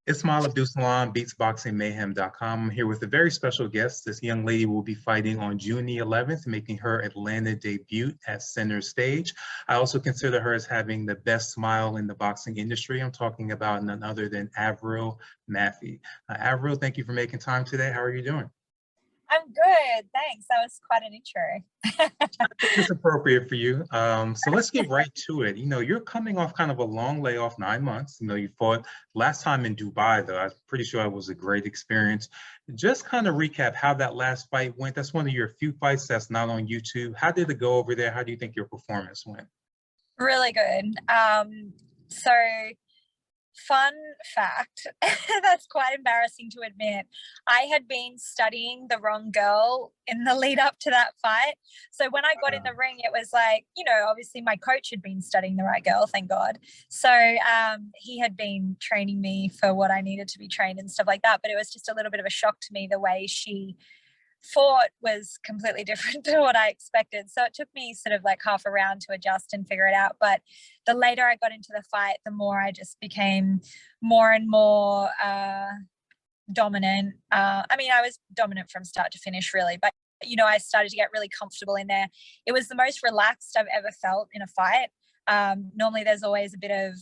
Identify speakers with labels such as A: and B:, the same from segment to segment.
A: Ismail Abdul-Salam, beatsboxingmayhem.com. I'm here with a very special guest. This young lady will be fighting on June the 11th, making her Atlanta debut at center stage. I also consider her as having the best smile in the boxing industry. I'm talking about none other than Avril Mathie. Avril, thank you for making time today. How are you doing?
B: I'm good, thanks. That was quite an intro.
A: It's appropriate for you. So let's get right to it. You're coming off kind of a long layoff, 9 months. You fought last time in Dubai, though. I'm pretty sure it was a great experience. Just kind of recap how that last fight went. That's one of your few fights that's not on YouTube. How did it go over there? How do you think your performance went?
B: Really good. So fun fact, that's quite embarrassing to admit. I had been studying the wrong girl in the lead up to that fight. So when I got in the ring, it was like, obviously my coach had been studying the right girl, thank God. So he had been training me for what I needed to be trained and stuff like that. But it was just a little bit of a shock to me the way she fought was completely different to what I expected. So it took me sort of like half a round to adjust and figure it out. But the later I got into the fight, the more I just became more and more dominant. I was dominant from start to finish, really. But, I started to get really comfortable in there. It was the most relaxed I've ever felt in a fight. Normally there's always a bit of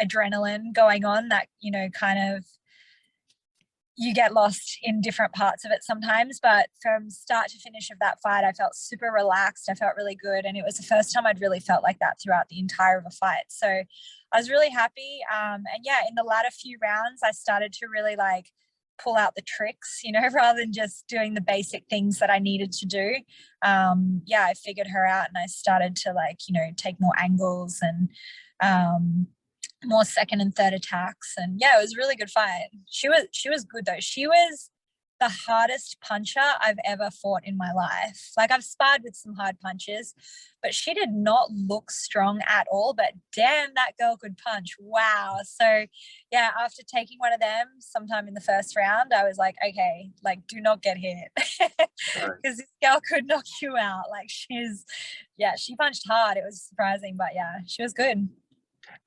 B: adrenaline going on that, kind of you get lost in different parts of it sometimes, but from start to finish of that fight, I felt super relaxed. I felt really good. And it was the first time I'd really felt like that throughout the entire of a fight. So I was really happy. And yeah, in the latter few rounds, I started to really like pull out the tricks, rather than just doing the basic things that I needed to do. I figured her out and I started to take more angles and, more second and third attacks. And yeah, it was a really good fight. She was good though. She was the hardest puncher I've ever fought in my life. Like, I've sparred with some hard punches, but she did not look strong at all, but damn, that girl could punch. Wow. So yeah, after taking one of them sometime in the first round, I was like, okay, like, do not get hit, because this girl could knock you out. Like, she punched hard. It was surprising, but yeah, she was good.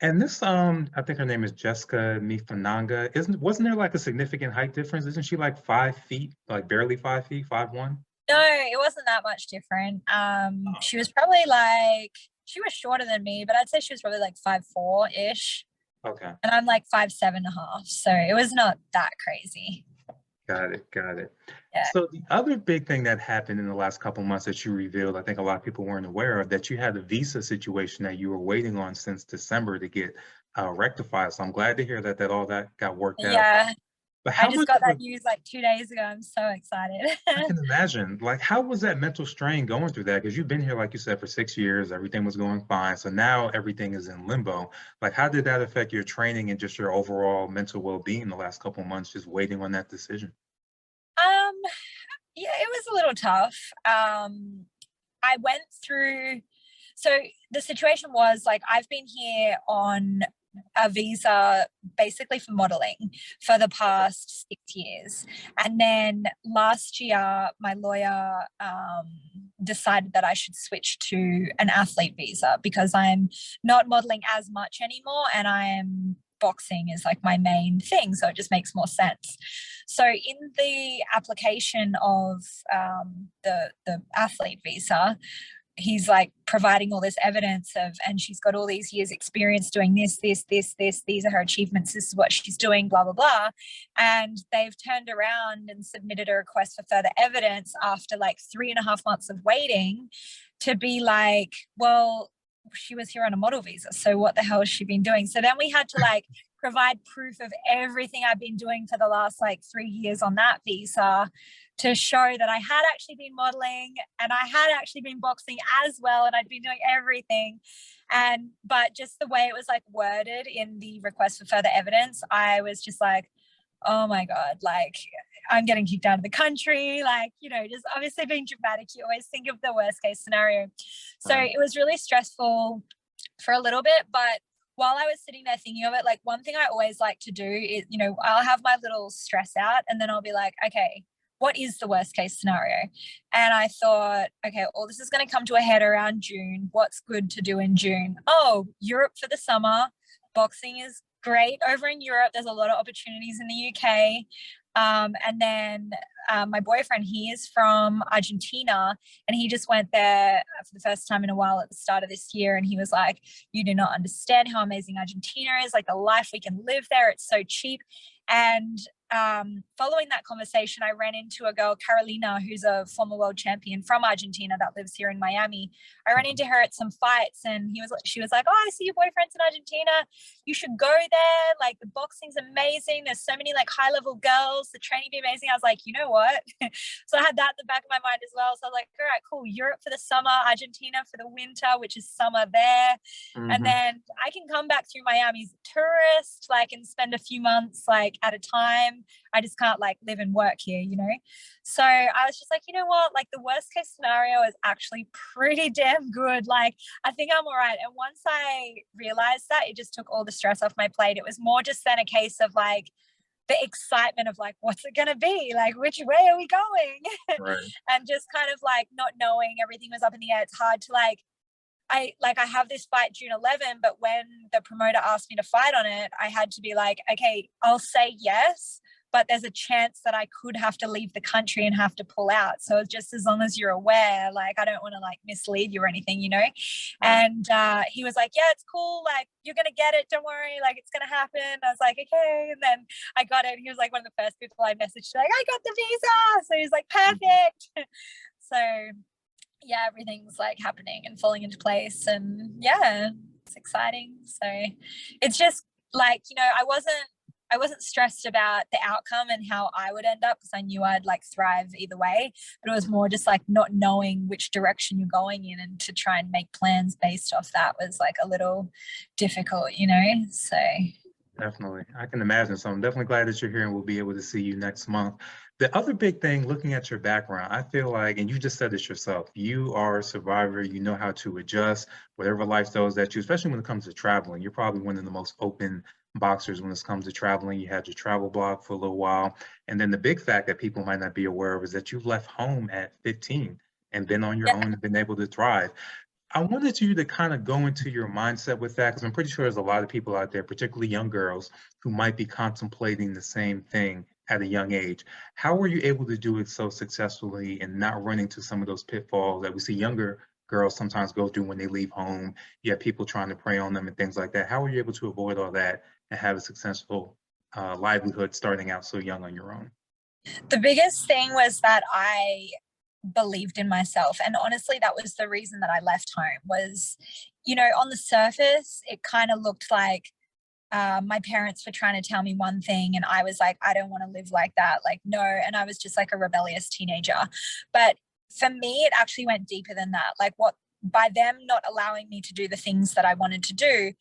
A: And this, I think her name is Jessica Mifananga. Wasn't there like a significant height difference? Isn't she like 5 feet, like barely 5 feet, 5'1"?
B: No, it wasn't that much different. She was probably she was shorter than me, but I'd say she was probably like 5'4"-ish.
A: Okay.
B: And I'm like 5'7.5". So it was not that crazy.
A: Got it.
B: Yeah.
A: So the other big thing that happened in the last couple months that you revealed, I think a lot of people weren't aware of, that you had a visa situation that you were waiting on since December to get rectified. So I'm glad to hear that all that got worked out.
B: Yeah.
A: But
B: I just got that news like 2 days ago. I'm so excited.
A: I can imagine. Like, how was that mental strain going through that? Because you've been here, like you said, for 6 years. Everything was going fine. So now everything is in limbo. Like, how did that affect your training and just your overall mental well-being the last couple months, just waiting on that decision?
B: Yeah, it was a little tough. I went through, so the situation was like, I've been here on a visa basically for modeling for the past 6 years. And then last year, my lawyer decided that I should switch to an athlete visa because I'm not modeling as much anymore, and boxing is like my main thing, so it just makes more sense. So in the application of the athlete visa, he's like providing all this evidence of, and she's got all these years experience doing this, these are her achievements, this is what she's doing, blah, blah, blah. And they've turned around and submitted a request for further evidence after like 3.5 months of waiting to be like, well, she was here on a model visa, so what the hell has she been doing? So then we had to like provide proof of everything I've been doing for the last like 3 years on that visa to show that I had actually been modeling and I had actually been boxing as well, and I'd been doing everything. But just the way it was like worded in the request for further evidence, I was just like, oh my God, like, I'm getting kicked out of the country, like, just obviously being dramatic. You always think of the worst case scenario. So it was really stressful for a little bit, but while I was sitting there thinking of it, like, one thing I always like to do is, I'll have my little stress out and then I'll be like, okay, what is the worst case scenario? And I thought, okay, well, this is going to come to a head around June. What's good to do in June? Oh, Europe for the summer. boxing is great over in Europe. There's a lot of opportunities in the UK. And then my boyfriend, he is from Argentina, and he just went there for the first time in a while at the start of this year. And he was like, you do not understand how amazing Argentina is, like the life we can live there. It's so cheap. And following that conversation, I ran into a girl, Carolina, who's a former world champion from Argentina that lives here in Miami. I ran into her at some fights, and she was like, oh, I see your boyfriend's in Argentina. You should go there. Like, the boxing's amazing. There's so many like high level girls. The training be amazing. I was like, you know what? So I had that in the back of my mind as well. So I was like, all right, cool. Europe for the summer, Argentina for the winter, which is summer there. And then I can come back through Miami as a tourist, like, and spend a few months like at a time. I just can't like live and work here, you know? So I was just like, you know what? Like, the worst case scenario is actually pretty damn good. Like, I think I'm all right. And once I realized that, it just took all the stress off my plate. It was more just then a case of like the excitement of like, what's it going to be? Like, which way are we going?
A: Right.
B: And just kind of like not knowing, everything was up in the air. It's hard to like, I have this fight June 11, but when the promoter asked me to fight on it, I had to be like, okay, I'll say yes, but there's a chance that I could have to leave the country and have to pull out. So just as long as you're aware, like, I don't want to like mislead you or anything, you know? Right. And he was like, yeah, it's cool. Like, you're going to get it. Don't worry. Like, it's going to happen. I was like, okay. And then I got it. He was like one of the first people I messaged, like, I got the visa. So he was like, perfect. So yeah, everything's like happening and falling into place, and yeah, it's exciting. So it's just like, you know, I wasn't stressed about the outcome and how I would end up, because I knew I'd like thrive either way, but it was more just like not knowing which direction you're going in, and to try and make plans based off that was like a little difficult, you know? So
A: Definitely. I can imagine. So I'm definitely glad that you're here and we'll be able to see you next month. The other big thing, looking at your background, I feel like, and you just said this yourself, you are a survivor. You know how to adjust whatever life throws at you, especially when it comes to traveling. You're probably one of the most open boxers when it comes to traveling. You had your travel blog for a little while. And then the big fact that people might not be aware of is that you left home at 15 and been on your
B: yeah.
A: own and been able to thrive. I wanted you to kind of go into your mindset with that, because I'm pretty sure there's a lot of people out there, particularly young girls, who might be contemplating the same thing at a young age. How were you able to do it so successfully and not run into some of those pitfalls that we see younger girls sometimes go through when they leave home? You have people trying to prey on them and things like that. How were you able to avoid all that and have a successful livelihood starting out so young on your own?
B: The biggest thing was that I believed in myself, and honestly that was the reason that I left home. Was, you know, on the surface it kind of looked like my parents were trying to tell me one thing, and I was like, I don't want to live like that, like, no. And I was just like a rebellious teenager. But for me it actually went deeper than that. Like, what, by them not allowing me to do the things that I wanted to do,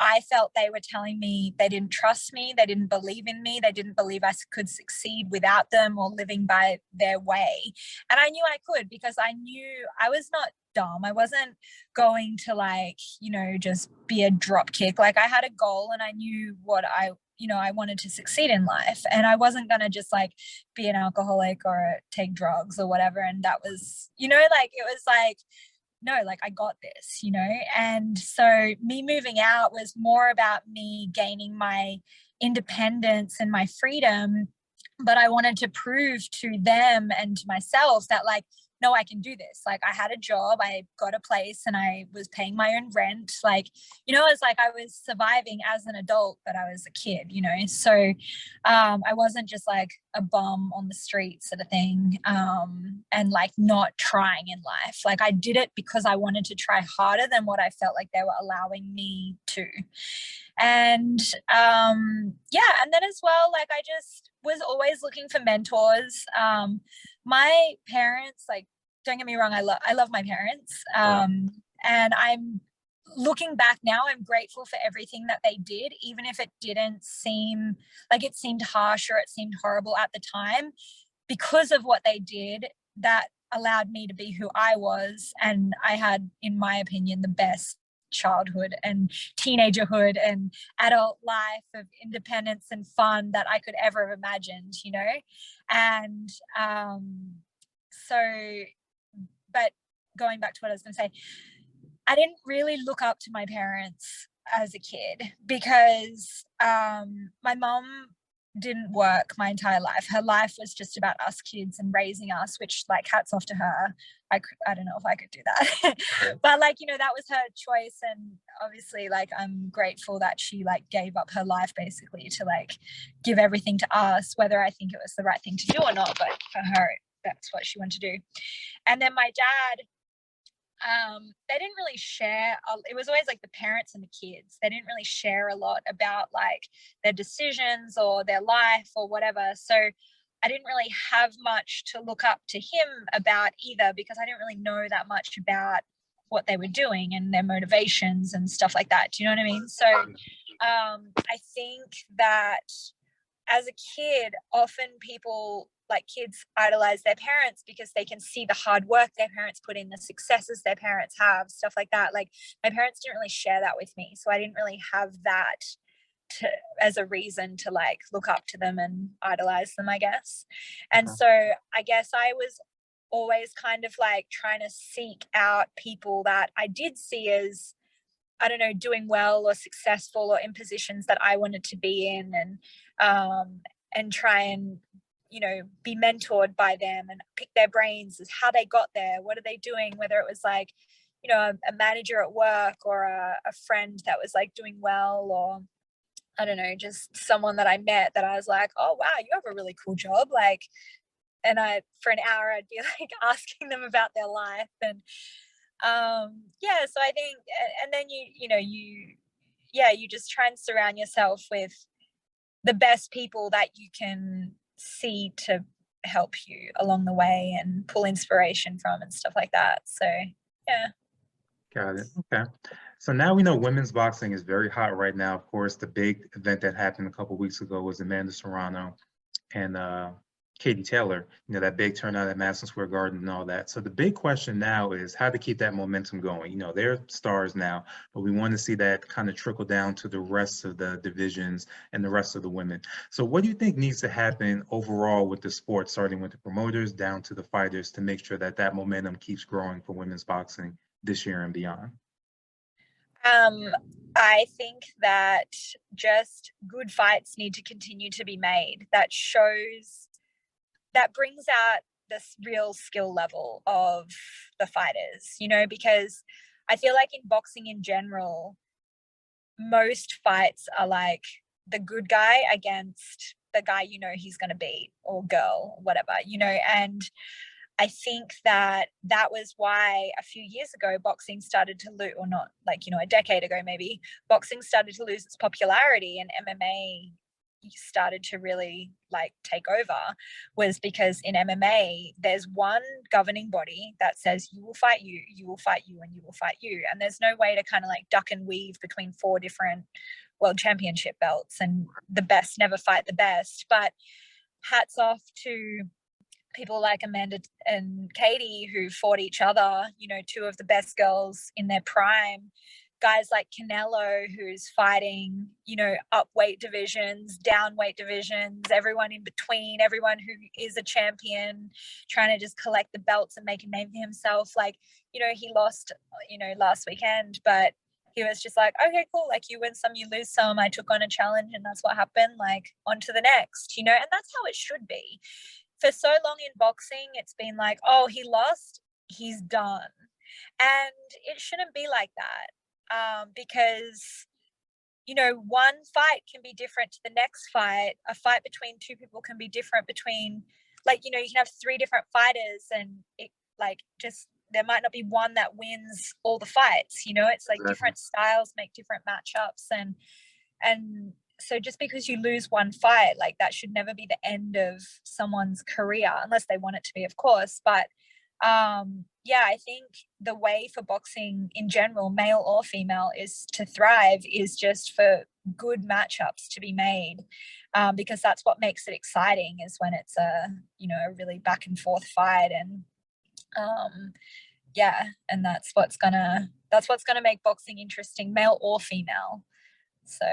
B: I felt they were telling me they didn't trust me, they didn't believe in me, they didn't believe I could succeed without them or living by their way. And I knew I could, because I knew I was not dumb. I wasn't going to like, you know, just be a drop kick. Like, I had a goal and I knew what I wanted to succeed in life, and I wasn't going to just like be an alcoholic or take drugs or whatever. And that was, you know, like, it was like, no, like, I got this, you know? And so me moving out was more about me gaining my independence and my freedom. But I wanted to prove to them and to myself that, like, no, I can do this. Like, I had a job, I got a place, and I was paying my own rent. Like, you know, it's like I was surviving as an adult, but I was a kid, you know? So I wasn't just like a bum on the street sort of thing, and like not trying in life. Like, I did it because I wanted to try harder than what I felt like they were allowing me to. And yeah, and then as well, like, I just was always looking for mentors. My parents, like, don't get me wrong, I love my parents. And I'm looking back now, I'm grateful for everything that they did, even if it didn't seem like, it seemed harsh or it seemed horrible at the time. Because of what they did, that allowed me to be who I was. And I had, in my opinion, the best childhood and teenagerhood and adult life of independence and fun that I could ever have imagined, you know? And so, but going back to what I was going to say, I didn't really look up to my parents as a kid because my mom didn't work my entire life. Her life was just about us kids and raising us, which, like, hats off to her. I don't know if I could do that. But, like, you know, that was her choice, and obviously, like, I'm grateful that she, like, gave up her life basically to, like, give everything to us, whether I think it was the right thing to do or not, but for her, that's what she wanted to do. And then my dad, they didn't really share. It was always like the parents and the kids. They didn't really share a lot about, like, their decisions or their life or whatever. So I didn't really have much to look up to him about either, because I didn't really know that much about what they were doing and their motivations and stuff like that. Do you know what I mean? So I think that as a kid, often people, like, kids idolize their parents because they can see the hard work their parents put in, the successes their parents have, stuff like that. Like, my parents didn't really share that with me, so I didn't really have that as a reason to, like, look up to them and idolize them, I guess. And so I guess I was always kind of like trying to seek out people that I did see as, I don't know, doing well or successful or in positions that I wanted to be in, and try and, you know, be mentored by them and pick their brains as how they got there. What are they doing? Whether it was, like, you know, a manager at work or a friend that was, like, doing well, or I don't know, just someone that I met that I was like, oh wow, you have a really cool job. Like, and for an hour I'd be like asking them about their life. And yeah, so I think, and then you just try and surround yourself with the best people that you can see to help you along the way and pull inspiration from and stuff like that. So yeah.
A: Got it. Okay. So now we know women's boxing is very hot right now. Of course, the big event that happened a couple of weeks ago was Amanda Serrano and Katie Taylor, you know, that big turnout at Madison Square Garden and all that. So the big question now is how to keep that momentum going. You know, they're stars now, but we want to see that kind of trickle down to the rest of the divisions and the rest of the women. So what do you think needs to happen overall with the sport, starting with the promoters down to the fighters, to make sure that that momentum keeps growing for women's boxing this year and beyond?
B: I think that just good fights need to continue to be made. That brings out this real skill level of the fighters, you know, because I feel like in boxing in general, most fights are like the good guy against the guy, you know, he's going to beat, or girl, whatever, you know. And I think that was why a few years ago boxing started to lose, or not, like, you know, a decade ago maybe, boxing started to lose its popularity and MMA started to really, like, take over, was because in MMA there's one governing body that says you will fight you, you will fight you, and you will fight you, and there's no way to kind of like duck and weave between 4 different world championship belts, and the best never fight the best. But hats off to people like Amanda and Katie who fought each other, you know, 2 of the best girls in their prime. Guys like Canelo, who's fighting, you know, up weight divisions, down weight divisions, everyone in between, everyone who is a champion, trying to just collect the belts and make a name for himself. Like, you know, he lost, you know, last weekend, but he was just like, okay, cool. Like, you win some, you lose some. I took on a challenge and that's what happened. Like, on to the next, you know, and that's how it should be. For so long in boxing, it's been like, oh, he lost, he's done. And it shouldn't be like that. Because, you know, one fight can be different to the next fight. A fight between 2 people can be different between, like, you know, you can have 3 different fighters and it, like, just, there might not be one that wins all the fights, you know. It's like different styles make different matchups, and so just because you lose one fight, like, that should never be the end of someone's career, unless they want it to be, of course. But yeah, I think the way for boxing in general, male or female, is to thrive is just for good matchups to be made, because that's what makes it exciting, is when it's a, you know, a really back and forth fight. And yeah, and that's what's gonna make boxing interesting, male or female. So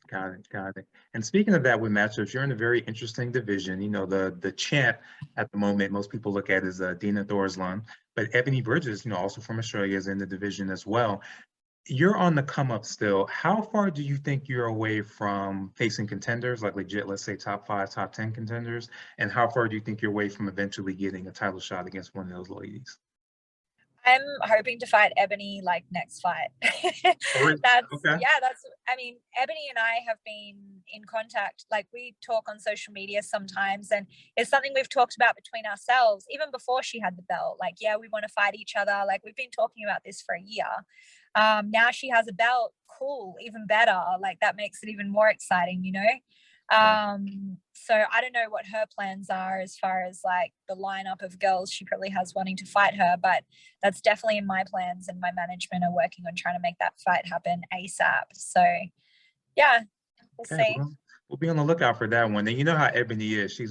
A: Got it, got it. And speaking of that with matchups, you're in a very interesting division. You know, the champ at the moment, most people look at is Dina Thorslund, but Ebanie Bridges, you know, also from Australia, is in the division as well. you're on the come up still. How far do you think you're away from facing contenders, like legit, let's say top 5, top 10 contenders? And how far do you think you're away from eventually getting a title shot against one of those ladies?
B: I'm hoping to fight Ebanie like next fight.
A: Okay.
B: I mean, Ebanie and I have been in contact, like we talk on social media sometimes, and it's something we've talked about between ourselves even before she had the belt. Like, yeah, we want to fight each other. Like, we've been talking about this for a year. Now she has a belt, cool, even better. Like, that makes it even more exciting, you know? So I don't know what her plans are as far as like the lineup of girls she probably has wanting to fight her, but that's definitely in my plans, and my management are working on trying to make that fight happen ASAP. So yeah, we'll
A: Okay,
B: see.
A: we'll be on the lookout for that one. And you know how Ebony is. She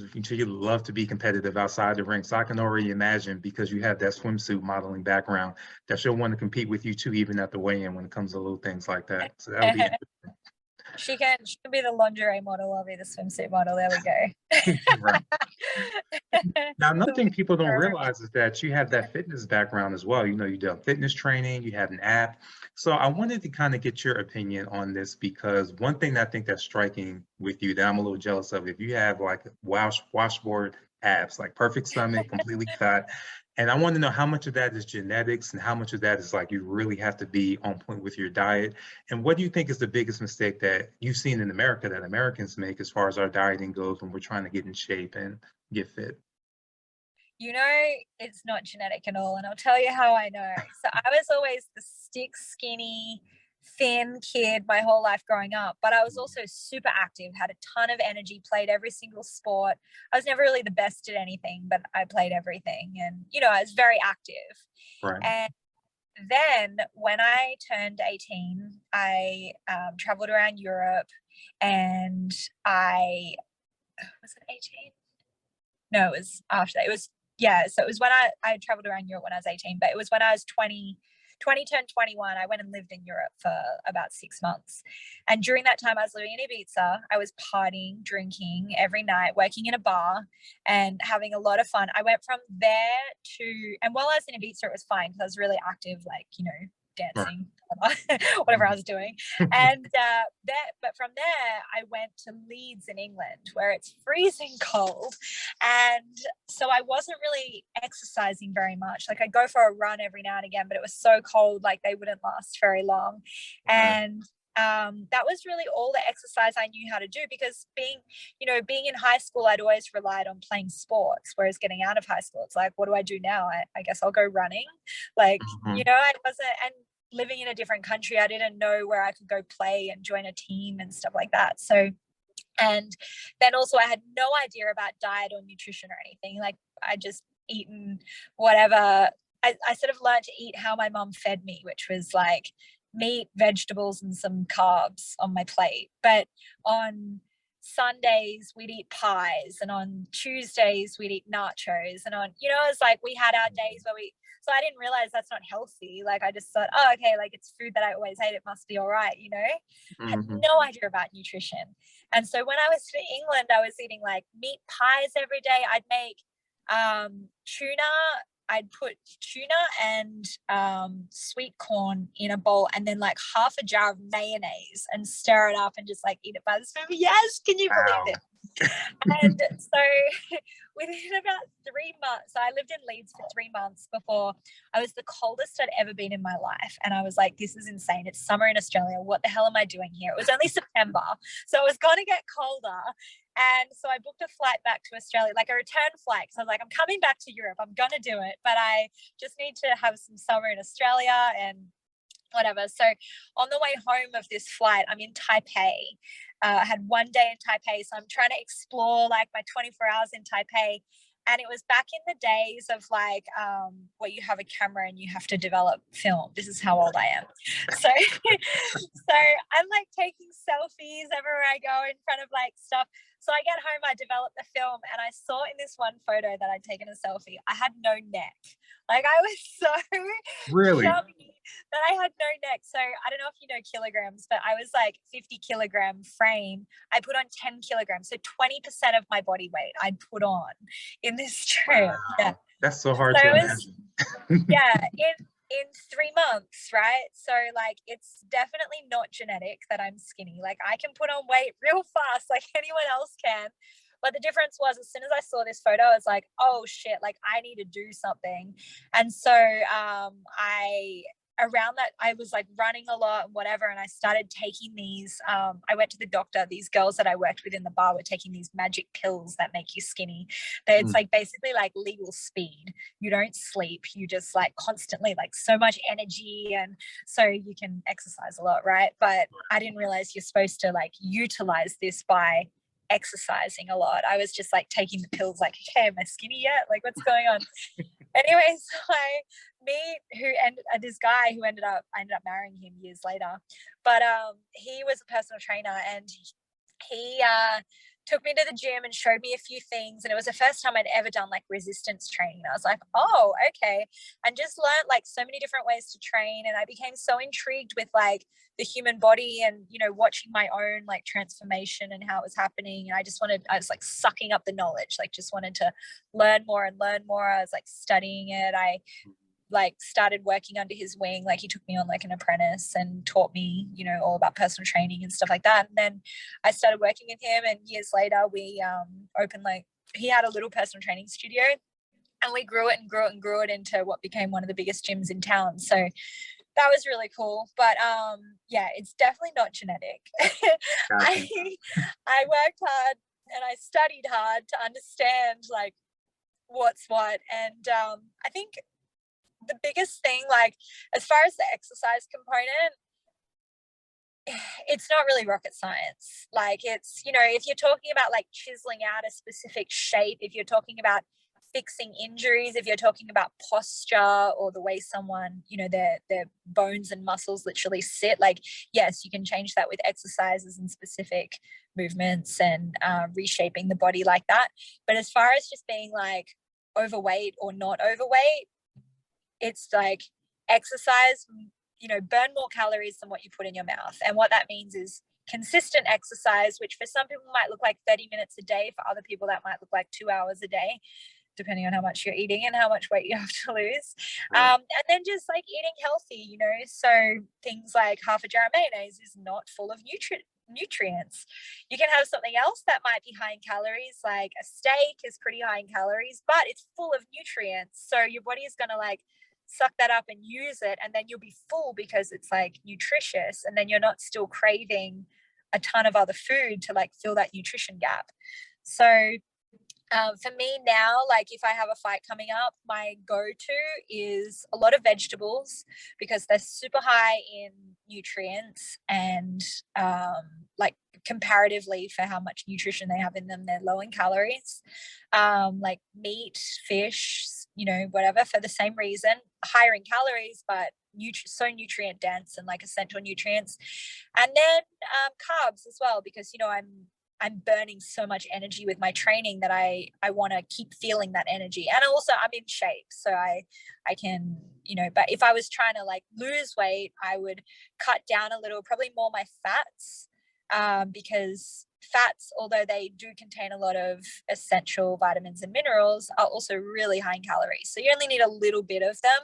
A: love to be competitive outside the ring. So I can already imagine, because you have that swimsuit modeling background, that she'll want to compete with you too, even at the weigh-in when it comes to little things like that. So that'll be interesting.
B: She can be the lingerie model, I'll be the swimsuit model. There we go.
A: Right. Now, another thing people don't realize is that you have that fitness background as well. You know, you do fitness training, you have an app. So I wanted to kind of get your opinion on this, because one thing that I think that's striking with you that I'm a little jealous of, if you have like washboard abs, like perfect stomach, completely cut. And I want to know how much of that is genetics and how much of that is like you really have to be on point with your diet. And what do you think is the biggest mistake that you've seen in America that Americans make as far as our dieting goes when we're trying to get in shape and get fit?
B: You know, it's not genetic at all, and I'll tell you how I know. So I was always the stick skinny, thin kid my whole life growing up, but I was also super active, had a ton of energy, played every single sport. I was never really the best at anything, but I played everything, and you know, I was very active.
A: Right.
B: And then when I turned 18, I traveled around Europe, and I was it 18? No, it was after that. It was, yeah, so it was when I traveled around Europe when I was 18, but it was when I was 20 turned 21, I went and lived in Europe for about 6 months. And during that time, I was living in Ibiza. I was partying, drinking every night, working in a bar, and having a lot of fun. I went from there to, and while I was in Ibiza, it was fine because I was really active, like, you know,
A: Right.
B: dancing, whatever I was doing. And but from there, I went to Leeds in England, where it's freezing cold. And so I wasn't really exercising very much. Like, I'd go for a run every now and again, but it was so cold, like they wouldn't last very long. And that was really all the exercise I knew how to do, because being in high school, I'd always relied on playing sports, whereas getting out of high school, it's like, what do I do now? I guess I'll go running. Like, you know, I wasn't, and living in a different country, I didn't know where I could go play and join a team and stuff like that. So, and then also I had no idea about diet or nutrition or anything. Like, I just eaten whatever. I sort of learned to eat how my mom fed me, which was like meat, vegetables, and some carbs on my plate. But on Sundays we'd eat pies, and on Tuesdays we'd eat nachos, and on, you know, it's like we had our days where so I didn't realize that's not healthy. Like, I just thought, oh, okay, like it's food that I always ate, it must be all right, you know. I had no idea about nutrition. And so when I was in England, I was eating like meat pies every day. I'd make tuna. I'd put tuna and sweet corn in a bowl, and then like half a jar of mayonnaise, and stir it up and just like eat it by the spoon. Yes, can you believe it? And so within about 3 months, so I lived in Leeds for 3 months before, I was the coldest I'd ever been in my life. And I was like, this is insane. It's summer in Australia. What the hell am I doing here? It was only September, so it was going to get colder. And so I booked a flight back to Australia, like a return flight. So I was like, I'm coming back to Europe. I'm going to do it. But I just need to have some summer in Australia and whatever. So on the way home of this flight, I'm in Taipei. I had one day in Taipei. So I'm trying to explore like my 24 hours in Taipei. And it was back in the days of like where you have a camera and you have to develop film. This is how old I am. So so I'm like taking selfies everywhere I go in front of like stuff. So I get home, I develop the film, and I saw in this one photo that I'd taken a selfie, I had no neck. Like, I was so
A: Really?
B: chubby that I had no neck. So I don't know if you know kilograms, but I was like 50 kilogram frame. I put on 10 kilograms. So 20% of my body weight I'd put on in this trip.
A: Wow.
B: Yeah.
A: That's so hard
B: So
A: to
B: it was,
A: imagine.
B: yeah, in 3 months, right? So like it's definitely not genetic that I'm skinny. Like I can put on weight real fast like anyone else can. But the difference was, as soon as I saw this photo, I was like, oh shit, like I need to do something. And so I around that, I was like running a lot and whatever, and I started taking these I went to the doctor. These girls that I worked with in the bar were taking these magic pills that make you skinny. It's like basically like legal speed. You don't sleep, you just like constantly like so much energy, and so you can exercise a lot, right? But I didn't realize you're supposed to like utilize this by exercising a lot. I was just like taking the pills like, okay, am I skinny yet? Like what's going on? Anyway, so I meet this guy who I ended up marrying him years later. But he was a personal trainer, and he took me to the gym and showed me a few things, and it was the first time I'd ever done like resistance training. I was like, oh, okay, and just learned like so many different ways to train. And I became so intrigued with like the human body, and you know, watching my own like transformation and how it was happening. And I was like sucking up the knowledge, like just wanted to learn more and learn more. I was like studying it. I like started working under his wing. Like he took me on like an apprentice and taught me, you know, all about personal training and stuff like that. And then I started working with him, and years later we opened, like, he had a little personal training studio, and we grew it and grew it and grew it into what became one of the biggest gyms in town. So that was really cool. But yeah, it's definitely not genetic. I worked hard and I studied hard to understand like what's what. And I think the biggest thing, like as far as the exercise component, it's not really rocket science. Like it's, you know, if you're talking about like chiseling out a specific shape, if you're talking about fixing injuries, if you're talking about posture or the way someone, you know, their bones and muscles literally sit, like yes, you can change that with exercises and specific movements and reshaping the body like that. But as far as just being like overweight or not overweight, it's like exercise, you know, burn more calories than what you put in your mouth. And what that means is consistent exercise, which for some people might look like 30 minutes a day. For other people, that might look like 2 hours a day, depending on how much you're eating and how much weight you have to lose. And then just like eating healthy, you know, so things like half a jar of mayonnaise is not full of nutrients. You can have something else that might be high in calories, like a steak is pretty high in calories, but it's full of nutrients. So your body is going to like suck that up and use it, and then you'll be full because it's like nutritious, and then you're not still craving a ton of other food to like fill that nutrition gap. So for me now, like if I have a fight coming up, my go-to is a lot of vegetables because they're super high in nutrients, and like comparatively for how much nutrition they have in them, they're low in calories. Like meat, fish, you know, whatever, for the same reason, higher in calories, but so nutrient dense and like essential nutrients. And then carbs as well, because, you know, I'm burning so much energy with my training that I want to keep feeling that energy. And also I'm in shape, so I can, you know, but if I was trying to like lose weight, I would cut down a little, probably more my fats, because fats, although they do contain a lot of essential vitamins and minerals, are also really high in calories. So you only need a little bit of them,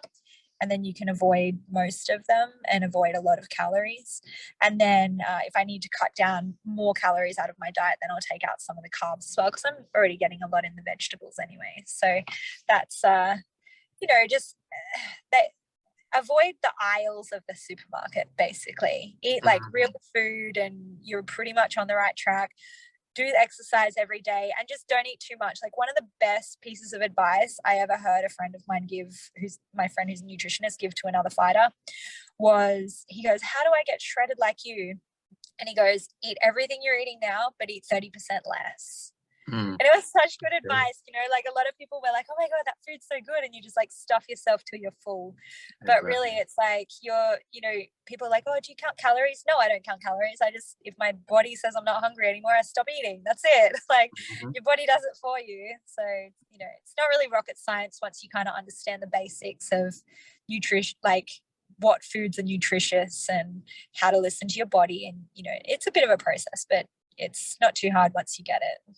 B: and then you can avoid most of them and avoid a lot of calories. And then if I need to cut down more calories out of my diet, then I'll take out some of the carbs as well, because I'm already getting a lot in the vegetables anyway. So that's, you know, just that. Avoid the aisles of the supermarket, basically. Eat like real food and you're pretty much on the right track. Do exercise every day and just don't eat too much. Like one of the best pieces of advice I ever heard a friend of mine give, who's my friend who's a nutritionist, give to another fighter was, he goes, how do I get shredded like you? And he goes, eat everything you're eating now, but eat 30% less. And it was such good advice, you know, like a lot of people were like, oh my God, that food's so good. And you just like stuff yourself till you're full. But really it's like you're, you know, people are like, oh, do you count calories? No, I don't count calories. I just, if my body says I'm not hungry anymore, I stop eating. That's it. Like your body does it for you. So, you know, it's not really rocket science once you kind of understand the basics of nutrition, like what foods are nutritious and how to listen to your body. And, you know, it's a bit of a process, but it's not too hard once you get it.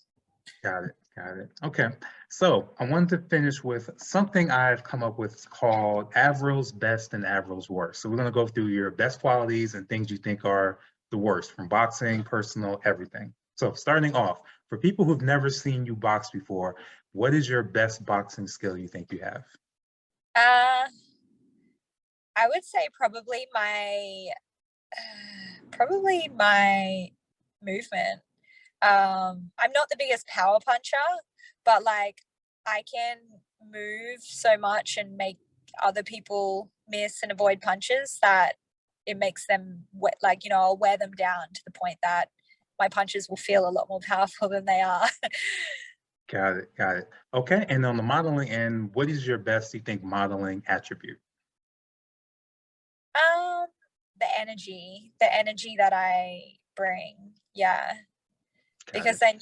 A: Got it. Got it. Okay. So I wanted to finish with something I've come up with called Avril's best and Avril's worst. So we're going to go through your best qualities and things you think are the worst from boxing, personal, everything. So starting off, for people who've never seen you box before, what is your best boxing skill you think you have?
B: Uh, I would say probably my movement. I'm not the biggest power puncher, but like I can move so much and make other people miss and avoid punches that it makes them like, you know, I'll wear them down to the point that my punches will feel a lot more powerful than they are.
A: Got it. Got it. Okay. And on the modeling end, what is your best, you think, modeling attribute?
B: um the energy that I bring. Yeah.
A: Got
B: Because
A: it.
B: then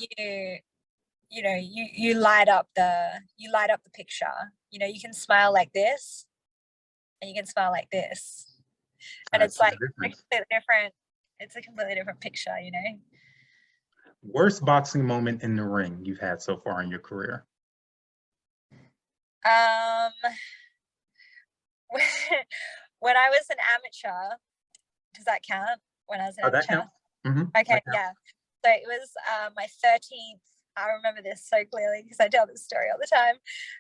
B: you know, you light up the picture. You know, you can smile like this and you can smile like this, and
A: I
B: it's
A: see the
B: like a
A: difference.
B: completely different, it's a completely different picture, you know.
A: Worst boxing moment in the ring you've had so far in your career?
B: um when I was an amateur, does that count? When I was an
A: Oh, that
B: amateur?
A: counts. Mm-hmm.
B: Okay,
A: That counts.
B: yeah. So it was my 13th. I remember this so clearly because I tell this story all the time.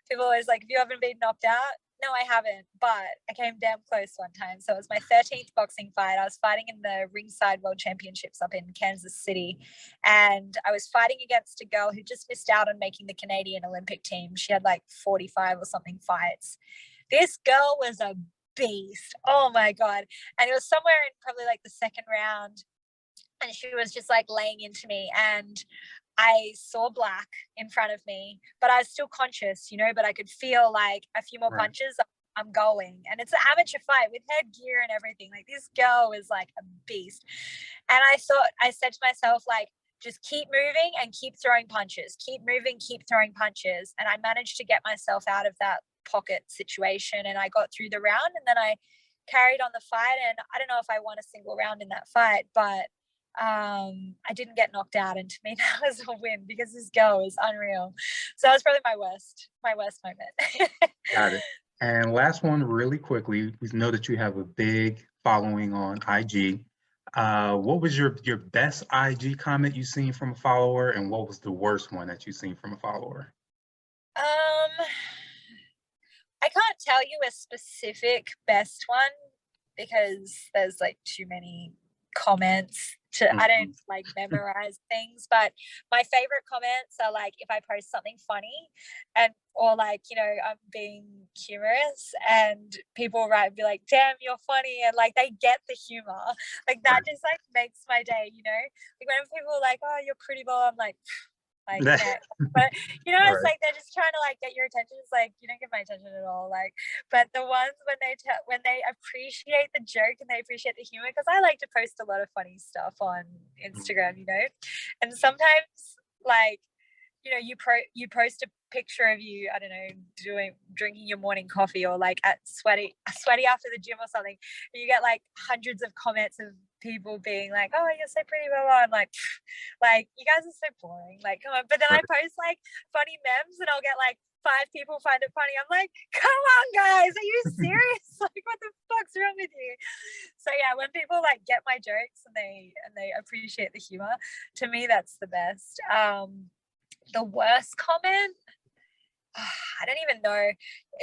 B: People always like, "Have you ever been knocked out?" No, I haven't, but I came damn close one time. So it was my 13th boxing fight. I was fighting in the Ringside World Championships up in Kansas City, and I was fighting against a girl who just missed out on making the Canadian Olympic team. She had like 45 or something fights. This girl was a beast. Oh my god! And it was somewhere in probably like the second round, and she was just like laying into me, and I saw black in front of me, but I was still conscious, you know, but I could feel like a few more
A: Right.
B: punches, I'm going. And it's an amateur fight with headgear and everything. Like this girl is like a beast. And I said to myself, like, just keep moving and keep throwing punches, keep moving, keep throwing punches. And I managed to get myself out of that pocket situation, and I got through the round, and then I carried on the fight. And I don't know if I won a single round in that fight, but I didn't get knocked out, and to me that was a win because this girl is unreal. So that was probably my worst moment.
A: Got it. And last one, really quickly, we know that you have a big following on IG. What was your best IG comment you've seen from a follower, and what was the worst one that you've seen from a follower?
B: um I can't tell you a specific best one because there's like too many comments to, I
A: Mhm.
B: don't like memorize things, but my favorite comments are like if I post something funny, and or like, you know, I'm being humorous and people write be like, damn, you're funny, and like they get the humor. Like that
A: Right.
B: just like makes my day, you know? Like when people are like, oh, you're pretty, well, I'm like, next. But you know, it's
A: Right.
B: like they're just trying to like get your attention. It's like you don't get my attention at all. Like, but the ones when they appreciate the joke and they appreciate the humor, because I like to post a lot of funny stuff on Instagram, you know, and sometimes like, you know, you post a picture of you, I don't know, drinking your morning coffee, or like at sweaty after the gym or something, and you get like hundreds of comments of people being like, oh, you're so pretty, blah blah. I'm like, you guys are so boring, like, come on. But then I
A: Right.
B: post like funny memes, and I'll get like 5 people find it funny. I'm like, come on guys, are you serious? Like, what the fuck's wrong with you? So yeah, when people like get my jokes and they appreciate the humor, to me that's the best. The worst comment, I don't even know.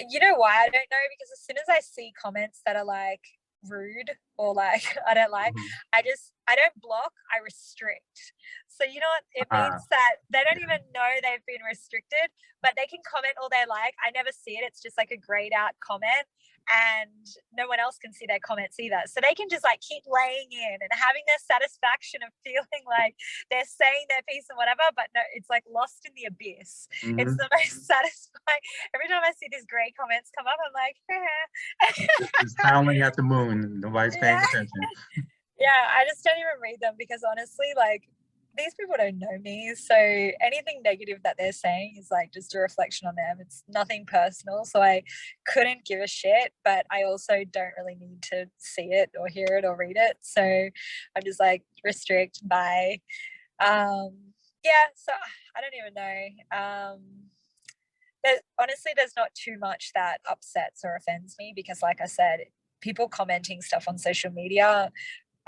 B: You know why I don't know? Because as soon as I see comments that are like rude or like I don't like,
A: Mhm.
B: I don't block, I restrict. So you know what? It
A: Ah,
B: means that they don't
A: yeah.
B: even know they've been restricted, but they can comment all they like. I never see it. It's just like a grayed out comment, and no one else can see their comments either. So they can just like keep laying in and having their satisfaction of feeling like they're saying their piece and whatever, but no, it's like lost in the abyss. It's
A: Mhm.
B: the most satisfying. Every time I see these great comments come up, I'm like,
A: Just howling at the moon. Nobody's paying
B: yeah,
A: attention.
B: yeah. I just don't even read them because honestly, like, these people don't know me. So anything negative that they're saying is like just a reflection on them. It's nothing personal. So I couldn't give a shit, but I also don't really need to see it or hear it or read it. So I'm just like restrict by. Um, Yeah, so I don't even know. Honestly, there's not too much that upsets or offends me because, like I said, people commenting stuff on social media,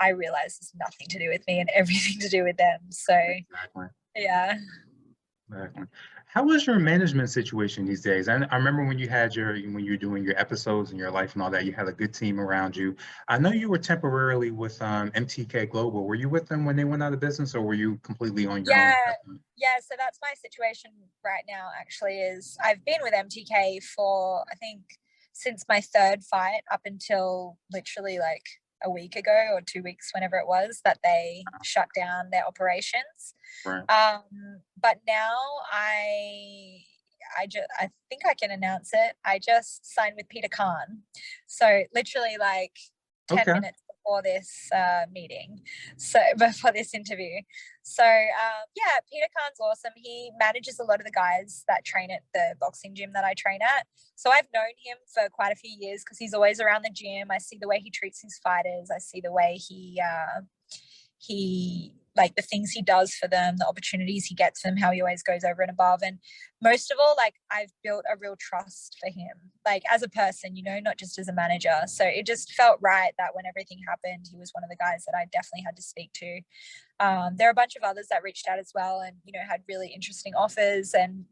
B: I realize it's nothing to do with me and everything to do with them. So,
A: Exactly.
B: yeah.
A: Exactly. How is your management situation these days? I remember when you had when you were doing your episodes and your life and all that, you had a good team around you. I know you were temporarily with MTK Global. Were you with them when they went out of business, or were you completely on your own
B: Yeah,
A: at that point?
B: yeah. So that's my situation right now. Actually, is I've been with MTK for I think since my third fight up until literally like a week ago or 2 weeks, whenever it was that they shut down their operations.
A: Right.
B: But now I think I can announce it. I just signed with Peter Khan. So literally like 10
A: Okay.
B: minutes before this meeting. So before this interview. So yeah, Peter Khan's awesome. He manages a lot of the guys that train at the boxing gym that I train at. So I've known him for quite a few years because he's always around the gym. I see the way he treats his fighters. I see the way he like the things he does for them, the opportunities he gets them, how he always goes over and above. And most of all, like I've built a real trust for him, like as a person, you know, not just as a manager. So it just felt right that when everything happened, he was one of the guys that I definitely had to speak to. There are a bunch of others that reached out as well and, you know, had really interesting offers and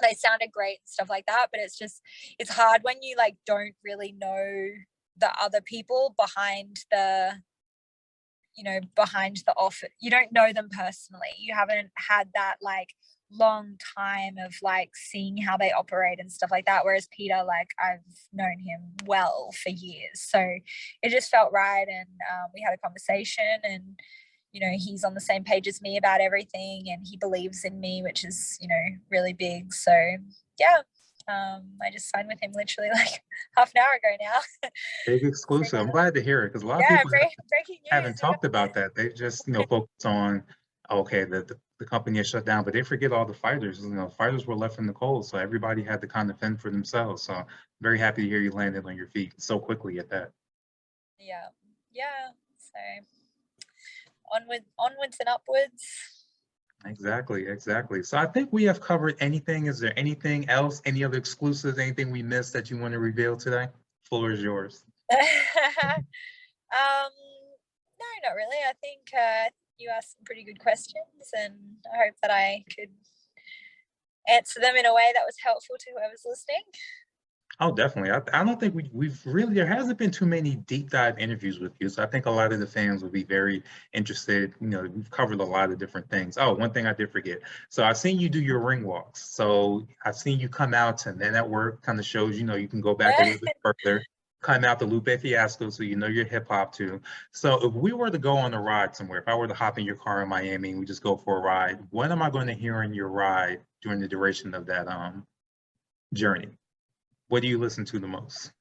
B: they sounded great and stuff like that. But it's hard when you like don't really know the other people behind the offer. You don't know them personally. You haven't had that like long time of like seeing how they operate and stuff like that. Whereas Peter, like I've known him well for years. So it just felt right. And we had a conversation and, you know, he's on the same page as me about everything and he believes in me, which is, you know, really big. So yeah, I just signed with him literally like half an hour ago now.
A: Big
B: So,
A: exclusive. I'm glad to hear it because a lot of
B: yeah,
A: people
B: breaking
A: haven't
B: news.
A: talked about that. They just, focus on, okay, the company is shut down, but they forget all the fighters. Fighters were left in the cold, so everybody had to kind of fend for themselves. So very happy to hear you landed on your feet so quickly at that.
B: Yeah, yeah. So onwards and upwards.
A: Exactly, exactly. So I think we have covered anything. Is there anything else, any other exclusives, anything we missed that you want to reveal today? Floor is yours.
B: No, not really. I think you asked some pretty good questions, and I hope that I could answer them in a way that was helpful to whoever's listening.
A: Oh, definitely. I don't think we've really, there hasn't been too many deep dive interviews with you. So I think a lot of the fans will be very interested. We've covered a lot of different things. Oh, one thing I did forget. So I've seen you do your ring walks. So I've seen you come out and then that work kind of shows, you can go back a little bit further, come out the Lupe Fiasco. So you know your hip hop too. So if we were to go on a ride somewhere, if I were to hop in your car in Miami and we just go for a ride, what am I going to hear in your ride during the duration of that journey? What do you listen to the most?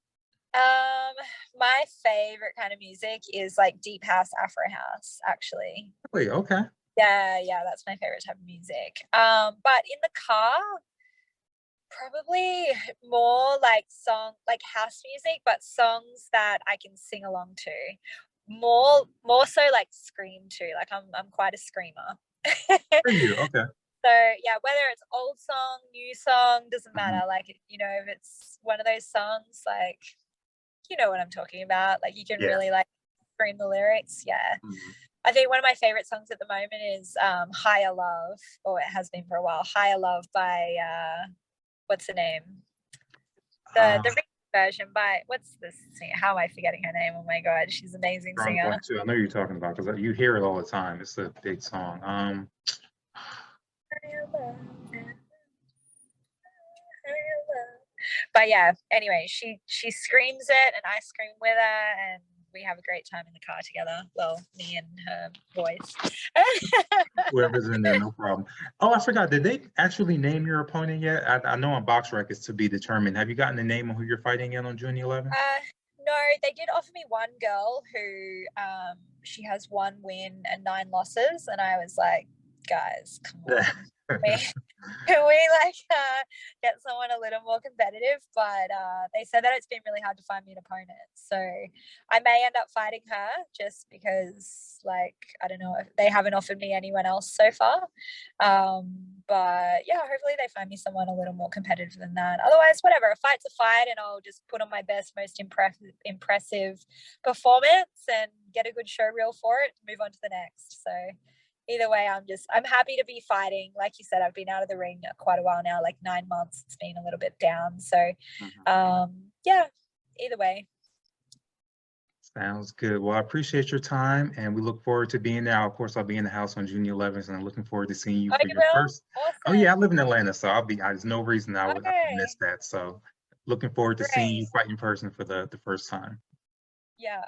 B: My favorite kind of music is like deep house, Afro house, actually.
A: Wait, okay.
B: Yeah, that's my favorite type of music. But in the car, probably more like house music, but songs that I can sing along to. More so like scream to. Like I'm quite a screamer.
A: For you, okay.
B: So yeah, whether it's old song, new song, doesn't
A: Mhm.
B: matter. Like, you know, if it's one of those songs, like, you know what I'm talking about. Like you can
A: Yeah.
B: really like scream the lyrics. Yeah.
A: Mhm.
B: I think one of my favorite songs at the moment is Higher Love, or it has been for a while. Higher Love by what's the name? The remix version by what's this singer? How am I forgetting her name? Oh my god, she's an amazing
A: Strong
B: singer.
A: Point too. I know you're talking about because you hear it all the time. It's a big song.
B: But yeah, anyway, she screams it and I scream with her and we have a great time in the car together. Well, me and her voice.
A: Whoever's in there, no problem. Oh, I forgot. Did they actually name your opponent yet? I know on Box Rec it's to be determined. Have you gotten the name of who you're fighting in on June 11th?
B: No, they did offer me one girl who she has 1 win and 9 losses, and I was like, guys, come on. can we like get someone a little more competitive? But they said that it's been really hard to find me an opponent, so I may end up fighting her just because, like, I don't know if they haven't offered me anyone else so far. But yeah, hopefully they find me someone a little more competitive than that. Otherwise, whatever, a fight's a fight, and I'll just put on my best, most impressive performance and get a good show reel for it, move on to the next. So either way, I'm happy to be fighting. Like you said, I've been out of the ring quite a while now, like 9 months. It's been a little bit down. So yeah, either way.
A: Sounds good. Well, I appreciate your time, and we look forward to being there. Of course, I'll be in the house on June 11th, and I'm looking forward to seeing you
B: Oh,
A: for
B: you
A: your
B: will?
A: first.
B: Awesome.
A: Oh yeah, I live in Atlanta, so there's no reason I would
B: Okay.
A: miss that. So looking forward to seeing you
B: Great.
A: fight in person for the first time.
B: Yeah.